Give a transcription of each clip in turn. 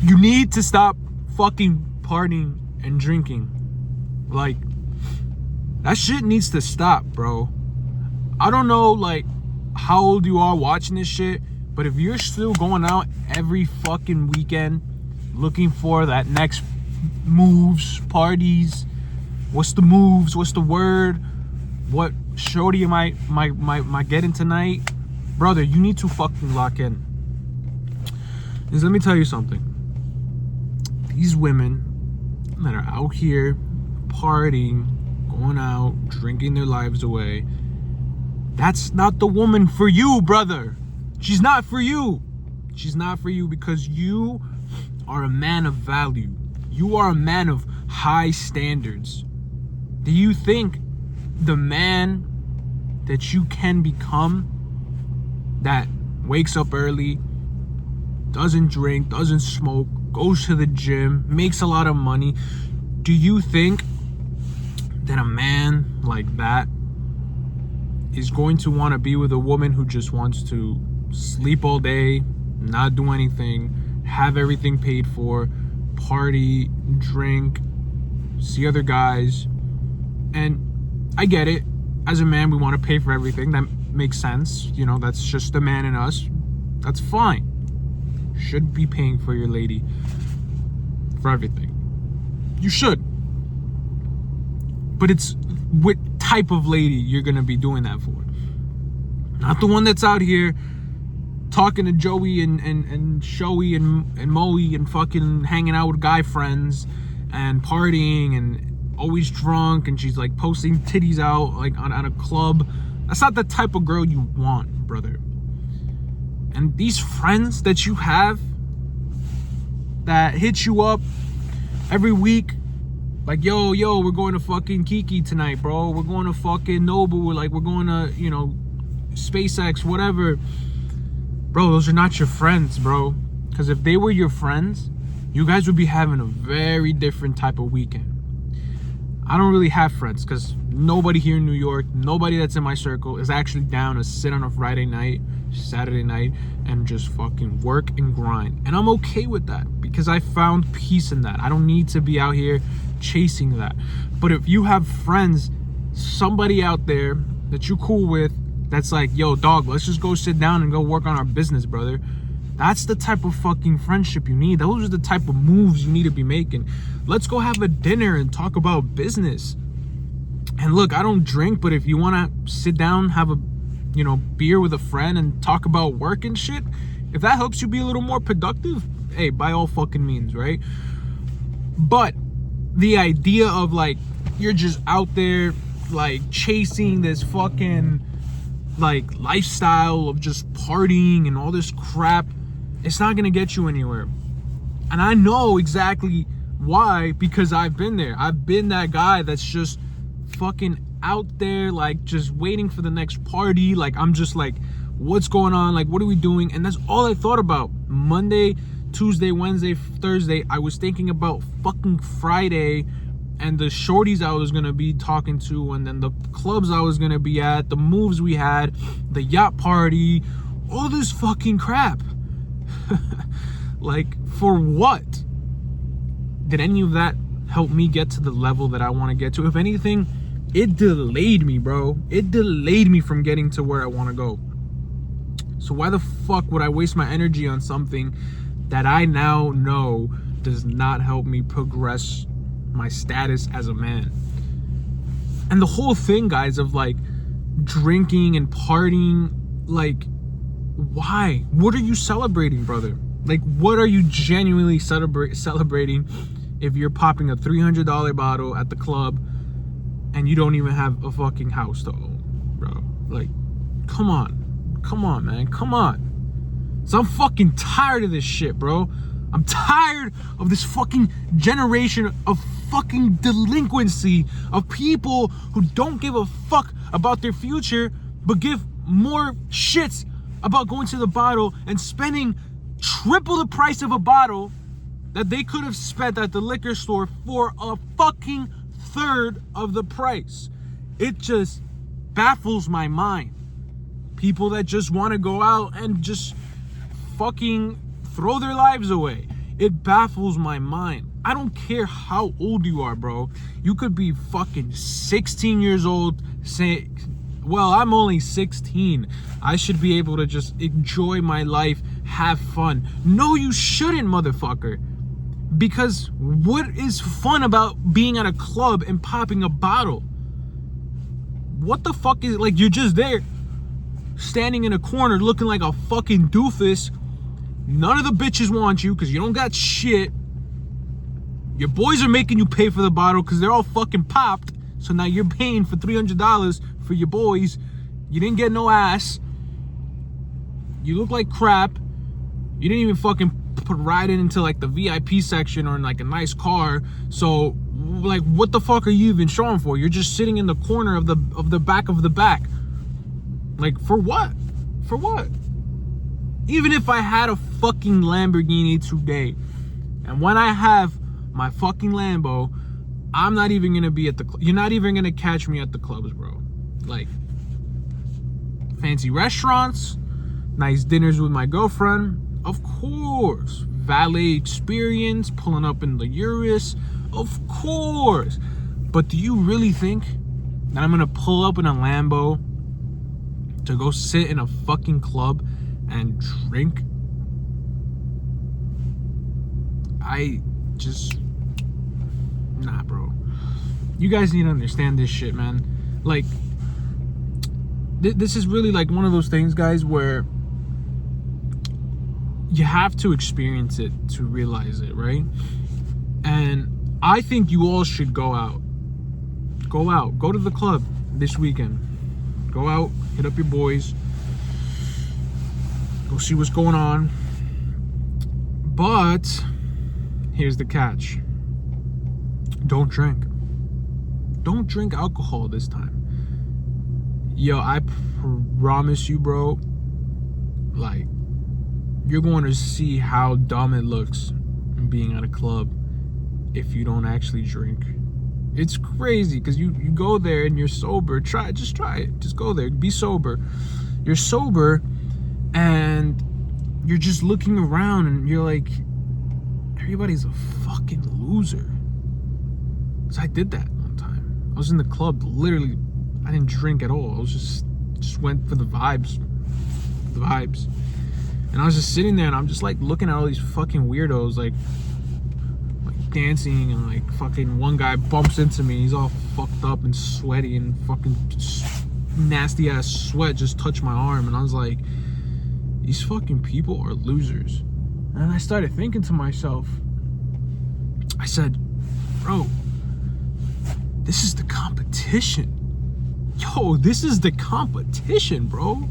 You need to stop fucking partying and drinking. Like, that shit needs to stop, bro. I don't know, like, how old you are watching this shit, but if you're still going out every fucking weekend looking for that next moves, parties, what's the moves, what's the word, what shorty am I getting tonight, brother, you need to fucking lock in. Because let me tell you something. These women that are out here partying, going out, drinking their lives away, that's not the woman for you, brother. She's not for you. She's not for you because you are a man of value. You are a man of high standards. Do you think the man that you can become, that wakes up early, doesn't drink, doesn't smoke, goes to the gym, makes a lot of money, do you think that a man like that is going to want to be with a woman who just wants to sleep all day, not do anything, have everything paid for, party, drink, see other guys? And I get it. As a man, we want to pay for everything. That makes sense. You know, that's just the man in us. That's fine. Should be paying for your lady for everything. You should. But it's what type of lady you're gonna be doing that for. Not the one that's out here talking to Joey and Showy and Moe and fucking hanging out with guy friends and partying and always drunk, and she's like posting titties out like on a club. That's not the type of girl you want, brother. And these friends that you have that hit you up every week, like, yo, we're going to fucking Kiki tonight, bro. We're going to fucking Nobu. We're going to, you know, SpaceX, whatever. Bro, those are not your friends, bro. Because if they were your friends, you guys would be having a very different type of weekend. I don't really have friends because nobody here in New York, nobody that's in my circle is actually down to sit on a Friday night, Saturday night, and just fucking work and grind. And I'm okay with that because I found peace in that. I don't need to be out here chasing that. But if you have friends, somebody out there that you're cool with, that's like, yo, dog, let's just go sit down and go work on our business, brother. That's the type of fucking friendship you need. Those are the type of moves you need to be making. Let's go have a dinner and talk about business. And look, I don't drink, but if you want to sit down, have a, you know, beer with a friend and talk about work and shit, if that helps you be a little more productive, hey, by all fucking means, right? But the idea of like, you're just out there like chasing this fucking like lifestyle of just partying and all this crap, it's not gonna get you anywhere. And I know exactly why, because I've been there. I've been that guy that's just fucking out there, like just waiting for the next party. Like, I'm just like, what's going on? Like, what are we doing? And that's all I thought about. Monday, Tuesday, Wednesday, Thursday, I was thinking about fucking Friday and the shorties I was gonna be talking to, and then the clubs I was gonna be at, the moves we had, the yacht party, all this fucking crap. Like, for what? Did any of that help me get to the level that I want to get to? If anything, it delayed me, bro. It delayed me from getting to where I want to go. So why the fuck would I waste my energy on something that I now know does not help me progress my status as a man? And the whole thing, guys, of like drinking and partying, like, why? What are you celebrating, brother? Like, what are you genuinely celebrating if you're popping a $300 bottle at the club and you don't even have a fucking house to own, bro? Like, come on, man, come on. So I'm fucking tired of this shit, bro. I'm tired of this fucking generation of fucking delinquency, of people who don't give a fuck about their future, but give more shits about going to the bottle and spending triple the price of a bottle that they could have spent at the liquor store for a fucking third of the price. It just baffles my mind. People that just want to go out and just fucking throw their lives away. It baffles my mind. I don't care how old you are, bro. You could be fucking 16 years old, say, well, I'm only 16. I should be able to just enjoy my life, have fun. No, you shouldn't, motherfucker. Because what is fun about being at a club and popping a bottle? What the fuck is, like, you're just there, standing in a corner looking like a fucking doofus. None of the bitches want you because you don't got shit. Your boys are making you pay for the bottle because they're all fucking popped. So now you're paying for $300 for your boys. You didn't get no ass. You look like crap. You didn't even fucking put ride into like the VIP section or in like a nice car. So like, what the fuck are you even showing for? You're just sitting in the corner of the back of the back. Like, for what? For what? Even if I had a fucking Lamborghini today, and when I have my fucking Lambo, I'm not even gonna be at the you're not even gonna catch me at the clubs, bro. Like, fancy restaurants, nice dinners with my girlfriend, of course. Valet experience, pulling up in the Urus, of course. But do you really think that I'm gonna pull up in a Lambo to go sit in a fucking club and drink? I just, nah, bro. You guys need to understand this shit, man. Like, this is really like one of those things, guys, where you have to experience it to realize it, right? And I think you all should go out. Go out. Go to the club this weekend. Go out, hit up your boys. Go see what's going on. But here's the catch. Don't drink. Don't drink alcohol this time. Yo, I promise you, bro, like, you're going to see how dumb it looks being at a club if you don't actually drink. It's crazy because you go there and you're sober. Just try it. Just go there. Be sober. You're sober and you're just looking around and you're like, everybody's a fucking loser. So I did that one time. I was in the club, literally, I didn't drink at all. I was just went for the vibes. The vibes. And I was just sitting there and I'm just like looking at all these fucking weirdos like dancing, and like fucking one guy bumps into me. He's all fucked up and sweaty and fucking nasty ass sweat just touched my arm. And I was like, these fucking people are losers. And I started thinking to myself, I said, bro, this is the competition. Yo, this is the competition, bro.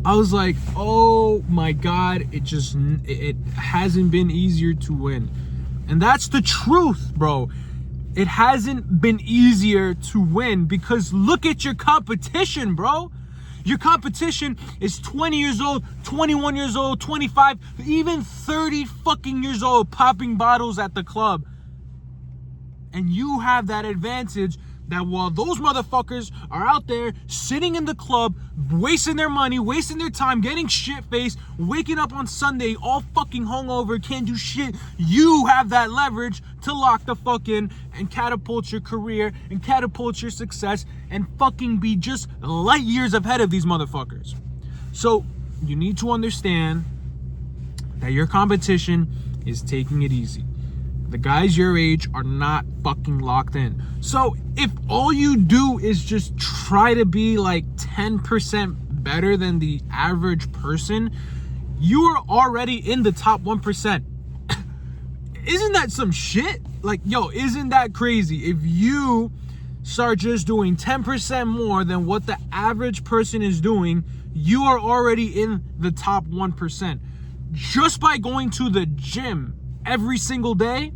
I was like, oh my God, it hasn't been easier to win. And that's the truth, bro. It hasn't been easier to win because look at your competition, bro. Your competition is 20 years old, 21 years old, 25, even 30 fucking years old, popping bottles at the club. And you have that advantage that while those motherfuckers are out there sitting in the club, wasting their money, wasting their time, getting shit-faced, waking up on Sunday all fucking hungover, can't do shit, you have that leverage to lock the fuck in and catapult your career and catapult your success and fucking be just light years ahead of these motherfuckers. So you need to understand that your competition is taking it easy. The guys your age are not fucking locked in. So if all you do is just try to be like 10% better than the average person, you are already in the top 1%. Isn't that some shit? Like, yo, isn't that crazy? If you start just doing 10% more than what the average person is doing, you are already in the top 1%. Just by going to the gym every single day,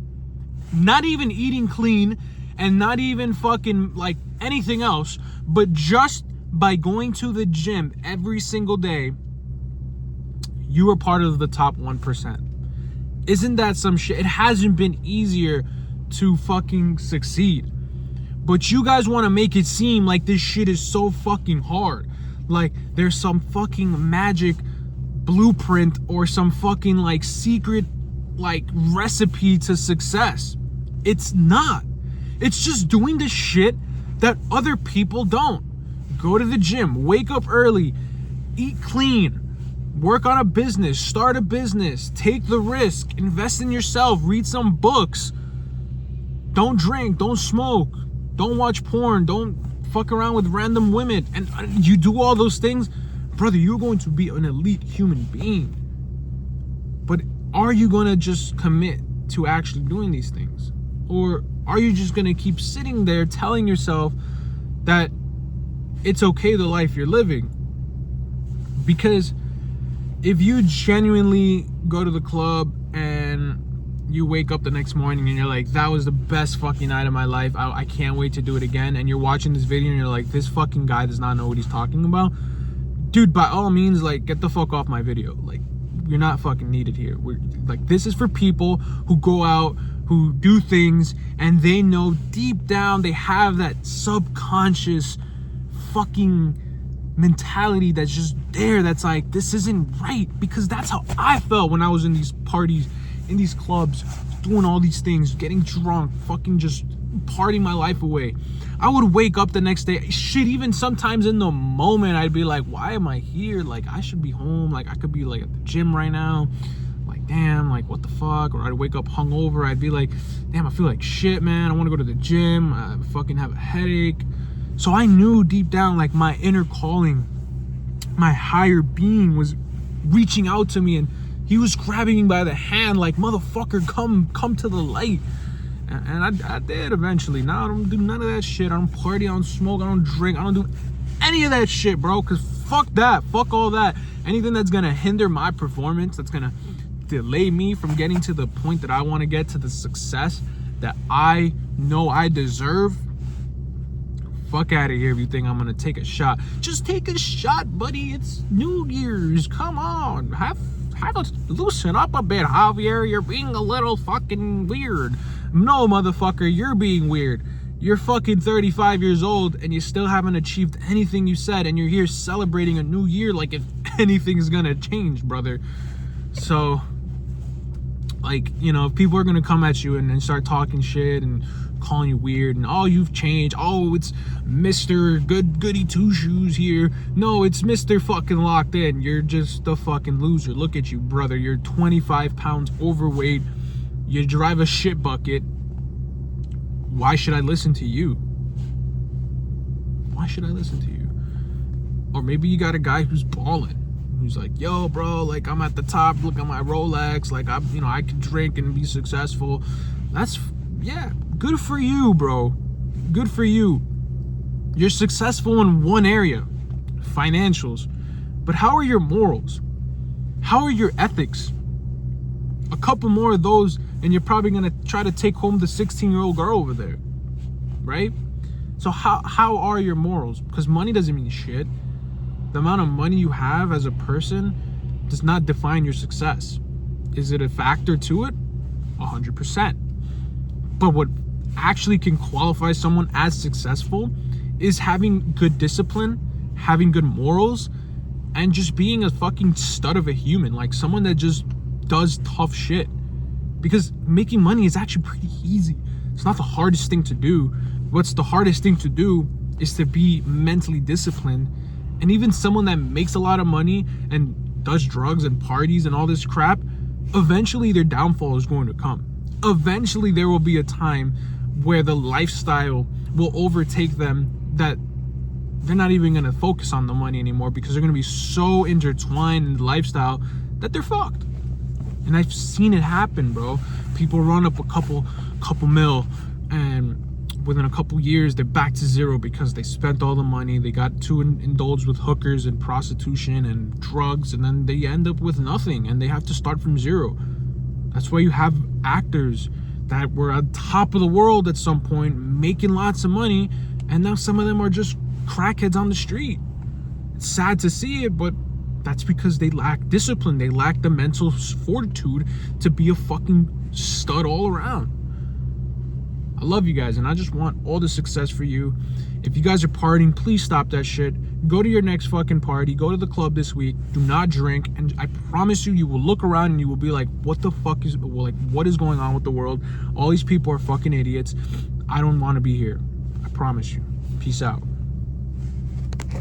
not even eating clean and not even fucking like anything else, but just by going to the gym every single day, you are part of the top 1%. Isn't that some shit? It hasn't been easier to fucking succeed. But you guys want to make it seem like this shit is so fucking hard. Like there's some fucking magic blueprint or some fucking like secret like recipe to success. It's not. It's just doing the shit that other people don't. Go to the gym, wake up early, eat clean, work on a business, start a business, take the risk, invest in yourself, read some books. Don't drink, don't smoke, don't watch porn, don't fuck around with random women. And you do all those things, brother, you're going to be an elite human being. But are you going to just commit to actually doing these things? Or are you just going to keep sitting there telling yourself that it's okay the life you're living? Because if you genuinely go to the club and you wake up the next morning and you're like, that was the best fucking night of my life, I can't wait to do it again, and you're watching this video and you're like, this fucking guy does not know what he's talking about, dude, by all means, like, get the fuck off my video. Like, you're not fucking needed here. We're like, this is for people who go out, who do things, and they know deep down they have that subconscious fucking mentality that's just there, that's like, this isn't right. Because that's how I felt when I was in these parties, in these clubs, doing all these things, getting drunk, fucking just partying my life away. I would wake up the next day, shit, even sometimes in the moment, I'd be like, why am I here? Like, I should be home. Like, I could be like at the gym right now. Like, damn, like, what the fuck? Or I'd wake up hungover. I'd be like, damn, I feel like shit, man. I want to go to the gym. I fucking have a headache. So I knew deep down, like, my inner calling, my higher being was reaching out to me, and he was grabbing me by the hand, like, motherfucker, come to the light. And I did eventually. Now I don't do none of that shit. I don't party, I don't smoke, I don't drink, I don't do any of that shit, bro. Cause fuck that, fuck all that. Anything that's gonna hinder my performance, that's gonna delay me from getting to the point that I want to get, to the success that I know I deserve. Fuck out of here if you think I'm gonna take a shot. Just take a shot, buddy. It's New Year's. Come on, have a loosen up a bit, Javier. You're being a little fucking weird. No, motherfucker, you're being weird. You're fucking 35 years old and you still haven't achieved anything you said, and you're here celebrating a new year like if anything's gonna change, brother. So, like, you know, if people are gonna come at you and start talking shit and calling you weird and, oh, you've changed, oh, it's Mr. Goody Two Shoes here. No, it's Mr. fucking Locked In. You're just a fucking loser. Look at you, brother. You're 25 pounds overweight. You drive a shit bucket. Why should I listen to you? Why should I listen to you? Or maybe you got a guy who's balling, who's like, yo, bro, like, I'm at the top, look at my Rolex, like, I'm, you know, I can drink and be successful. That's, yeah, good for you, bro. Good for you. You're successful in one area, financials. But how are your morals? How are your ethics? A couple more of those and you're probably gonna try to take home the 16-year-old girl over there, right? So how are your morals? Because money doesn't mean shit. The amount of money you have as a person does not define your success. Is it a factor to it? 100%. But what actually can qualify someone as successful is having good discipline, having good morals, and just being a fucking stud of a human, like someone that just does tough shit. Because making money is actually pretty easy. It's not the hardest thing to do. What's the hardest thing to do is to be mentally disciplined. And even someone that makes a lot of money and does drugs and parties and all this crap, eventually their downfall is going to come. Eventually there will be a time where the lifestyle will overtake them that they're not even going to focus on the money anymore, because they're going to be so intertwined in the lifestyle that they're fucked. And I've seen it happen, bro. People run up a couple mil, and within a couple years they're back to zero because they spent all the money. They got too indulged with hookers and prostitution and drugs, and then they end up with nothing and they have to start from zero. That's why you have actors that were at the top of the world at some point, making lots of money, and now some of them are just crackheads on the street. It's sad to see it, but that's because they lack discipline. They lack the mental fortitude to be a fucking stud all around. I love you guys, and I just want all the success for you. If you guys are partying, please stop that shit. Go to your next fucking party. Go to the club this week. Do not drink. And I promise you, you will look around and you will be like, what the fuck is, like, what is going on with the world? All these people are fucking idiots. I don't want to be here. I promise you. Peace out.